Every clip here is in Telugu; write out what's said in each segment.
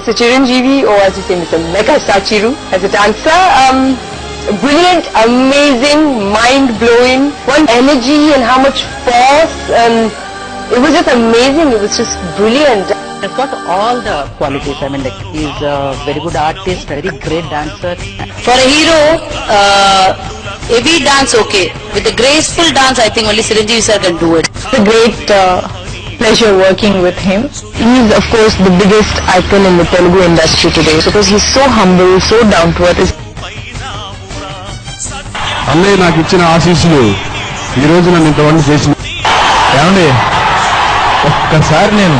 Mr. Chiranjeevi, or as you say, Mr. Megastar Chiru, as a dancer. Brilliant, amazing, mind-blowing, one energy and how much force. It was just amazing. It was just brilliant. He's got all the qualities. I mean, like, he's a very good artist, very great dancer. For a hero, heavy dance okay. With a graceful dance, I think only Chiranjeevi sir can do it. It's a great pleasure working with him. He's, of course, the biggest icon in the Telugu industry today because he's so humble, so down to earth. అన్నయ్య నాకు ఇచ్చిన ఆశీస్సులు ఈ రోజు నన్ను ఇంతవరకు చేసిన ఏమండి ఒక్కసారి నేను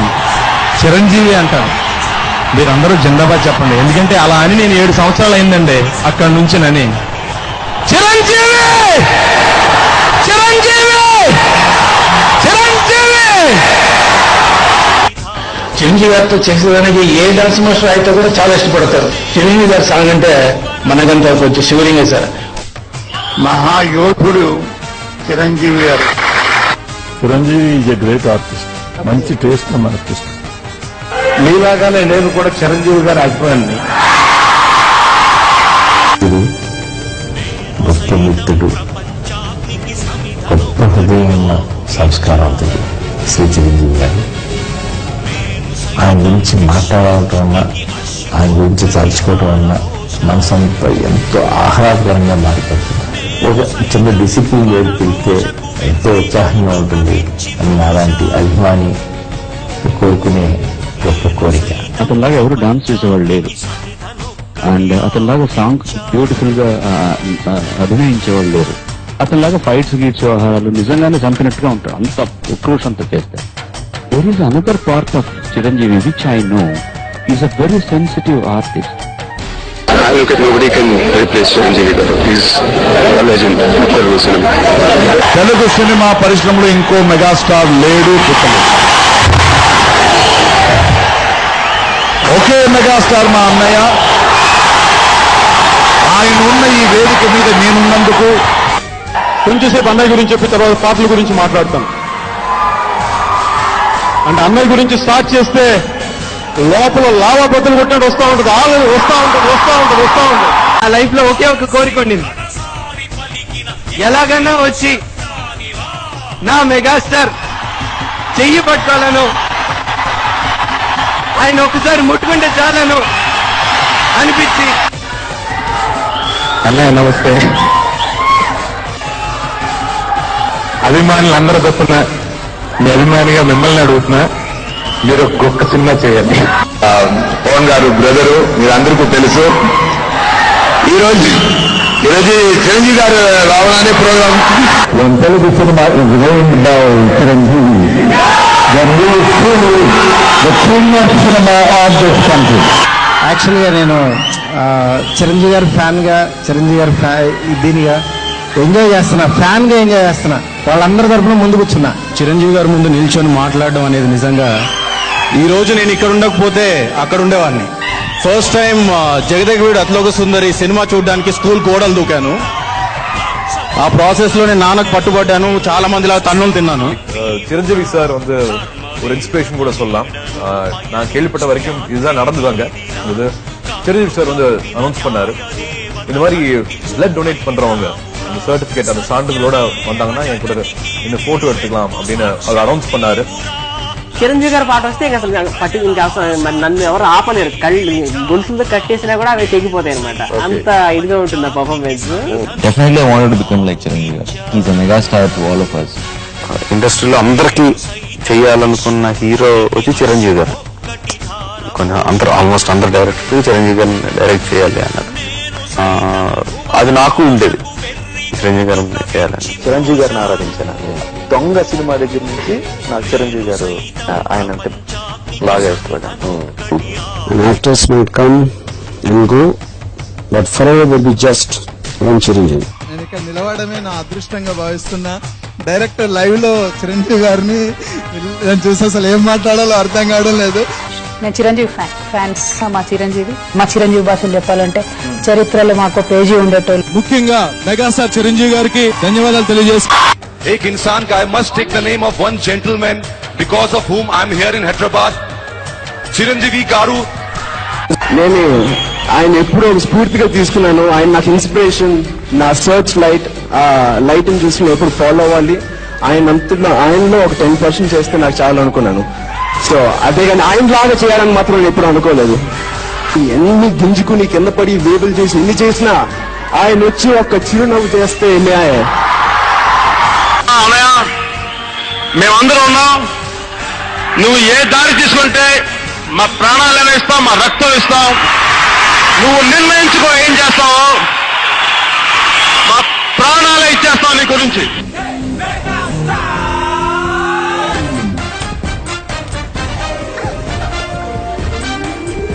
చిరంజీవి అంటాను, మీరందరూ జిందాబాద్ చెప్పండి. ఎందుకంటే అలా అని నేను 7 సంవత్సరాలు అయిందండి అక్కడి నుంచి నని చిరంజీవి చిరంజీవి చిరంజీవి చిరంజీవి గారితో చేసేదానికి ఏ డాన్స్ మాస్టర్ అయితే కూడా చాలా ఇష్టపడతారు. చిరంజీవి గారి సాంగ్ అంటే మనకంతా కొంచెం శివలింగ సార్. మహాయోధుడు చిరంజీవి గారు. Chiranjeevi is a great artist, మంచి టేస్ట్ ఉన్న ఆర్టిస్ట్. మీలాగానే నేను కూడా చిరంజీవి గారి అభిమాని. గొప్ప మిత్రుడు, గొప్ప హృదయం ఉన్న సంస్కారవంతుడు శ్రీ చిరంజీవి గారు. ఆయన గురించి మాట్లాడటం అన్నా, ఆయన గురించి తలుచుకోవటం అన్నా మనసంతా ఎంతో ఆహ్లాదకరంగా మారిపోతుంది. ఒక చిన్న డిసిప్లిన్ ఏర్పడితే ఎంతో ఉత్సాహంగా ఉంటుంది అని అలాంటి అభిమాని కోరుకునే గొప్ప కోరిక. అతనిలాగా ఎవరు డాన్స్ చేసేవాళ్ళు లేరు, అండ్ అతనిలాగా సాంగ్ బ్యూటిఫుల్ గా అభినయించేవాళ్ళు లేరు. అతనిలాగా ఫైట్స్ గీట్స్ వ్యవహారాలు నిజంగానే చంపినట్టుగా ఉంటాడు, అంత ఉక్రోషంతో చేస్తే. There is another part of Chiranjeevi which I know is a very sensitive artist. Look at nobody can replace Chiranjeevi garu. He's a legend in Telugu cinema. Telugu cinema పరిశ్రమలో ఇంకో మెగాస్టార్ లేడు, పుట్టలేదు. ఒకే మెగాస్టార్ మా అన్నయ్య. ఆయన ఉన్న ఈ వేదిక మీద నేనున్నందుకు కొంచెంసేపు అన్నయ్య గురించి చెప్పిన తర్వాత పాటల గురించి మాట్లాడతాం. అంటే అన్నయ్య గురించి స్టార్ట్ చేస్తే లోపల లావా బద్దలు కొట్టినట్టు వస్తూ ఉంటుంది, వస్తూ ఉంటుంది. ఆ లైఫ్ లో ఒకే ఒక కోరిక ఉండింది, ఎలాగన్నా వచ్చి నా మెగాస్టార్ చెయ్యి పట్టుకోవాలను, ఆయన ఒకసారి ముట్టుకుంటే చాలను అనిపించి. అన్నయ్య నమస్తే. అభిమానులు అందరూ తప్పున మీ అభిమానిగా మిమ్మల్ని అడుగుతున్నా, మీరు ఒక్క సినిమా చేయండి. పవన్ గారు బ్రదరు, మీరందరికీ తెలుసు. ఈరోజు చిరంజీవి గారు రావాలనే programme Telugu cinema is reigned by Chiranjeevi, the king of cinema of this country. యాక్చువల్గా నేను చిరంజీవి గారి ఫ్యాన్గా, చిరంజీవి గారి దీనిగా ఎంజాయ్ చేస్తున్నా, ఫ్యాన్గా ఎంజాయ్ చేస్తున్నా. వాళ్ళందరి తరఫున ముందు కూర్చున్నా. చిరంజీవి గారి ముందు నిల్చొని మాట్లాడడం అనేది నిజంగా ఈ రోజు నేను ఇక్కడ ఉండకపోతే అక్కడ ఉండేవాడిని. First time జగదేకవీడు Athiloka Sundari cinema చూడడానికి స్కూల్ గోడలు దూకాను. ఆ ప్రాసెస్ లో నేను நானக்கு பட்டுப்பட்டானு చాలా మందిలా தன்னும் தின்னானு. சிரஞ்சீவி சார் வந்து ஒரு இன்ஸ்பிரேஷன் கூட சொல்லலாம். நான் கேள்விப்பட்ட வரைக்கும் இதுதான் நடந்துதாங்க. சிரஞ்சீவி சார் வந்து அனௌன்ஸ் பண்ணாரு, இந்த மாதிரி பிளட் டொனேட் பண்றவங்க அந்த சர்டிபிகேட் அந்த சான்றிதழோட வந்தாங்கன்னா என் கூட இந்த போட்டோ எடுத்துக்கலாம் அப்படின்னு அவர் அனௌன்ஸ் பண்ணாரு. చిరంజీవి గారి పాట వస్తే ఇంకా అసలు పట్టు ఇంకా మరి నన్ను ఎవరు ఆపలేరు. కళ్ళు గొలుసులతో కట్టేసినా కూడా అవి తెగిపోతాయి అనమాట, అంత ఇదిగా ఉంటుంది ఆ performance. Definitely I wanted to become like Chiranjeevi garu. He is a mega star to all of us. ఇండస్ట్రీలో అందరికీ చేయాలనుకున్న హీరో వచ్చి చిరంజీవి గారు. అందరూ ఆల్మోస్ట్ అందరు డైరెక్టర్ చిరంజీవి గారిని డైరెక్ట్ చేయాలి అన్నారు. అది నాకు ఉండేది, చిరంజీవి గారు చేయాలని. చిరంజీవి గారిని ఆరాధించాను. దొంగ సినిమా దగ్గర నుంచి నాకు చిరంజీవి గారు ఆయన అంటే బాగా ఇష్టపడ్డాను. Actors might come and go but forever will be just one Chiranjeevi. నేను ఇక్కడ నిలవడమే నా అదృష్టంగా భావిస్తున్నా. డైరెక్టర్ లైవ్ లో చిరంజీవి గారిని నేను చూసి అసలు ఏం మాట్లాడాలో అర్థం కావడం లేదు. నేను చిరంజీవి ఫ్యాన్స్. మా చిరంజీవి భాషలు చెప్పాలంటే చరిత్రలో మాకు పేజీ ఉండేటోళ్ళు. ముఖ్యంగా మెగాస్టార్ చిరంజీవి గారికి ధన్యవాదాలు తెలియజేసి. एक इंसान का I must take the name of one gentleman because of whom I am here in Hyderabad. Chiranjeevi Garu, నేను ఆయన ఎప్పుడూ ఒక స్ఫూర్తిగా తీసుకున్నాను. ఆయన నాకు ఇన్స్పిరేషన్, నా సర్చ్ లైట్ ని చూసి ఎప్పుడు ఫాలో అవ్వాలి. ఆయనలో ఒక 10% చేస్తే నాకు చాలా అనుకున్నాను. సో అదే కానీ ఆయన లాగా చేయాలని మాత్రం నేను ఎప్పుడు అనుకోలేదు. ఎన్ని గింజుకుని కింద పడి వేబుల్ చేసి ఎన్ని చేసినా ఆయన వచ్చి ఒక చిరునవ్వు చేస్తే మేమందరూ ఉన్నాం. నువ్వు ఏ దారి తీసుకుంటే మా ప్రాణాలైనా ఇస్తాం, మా రక్తం ఇస్తాం. నువ్వు నిర్ణయించుకో ఏం చేస్తావో, మా ప్రాణాలే ఇచ్చేస్తాం నీ గురించి.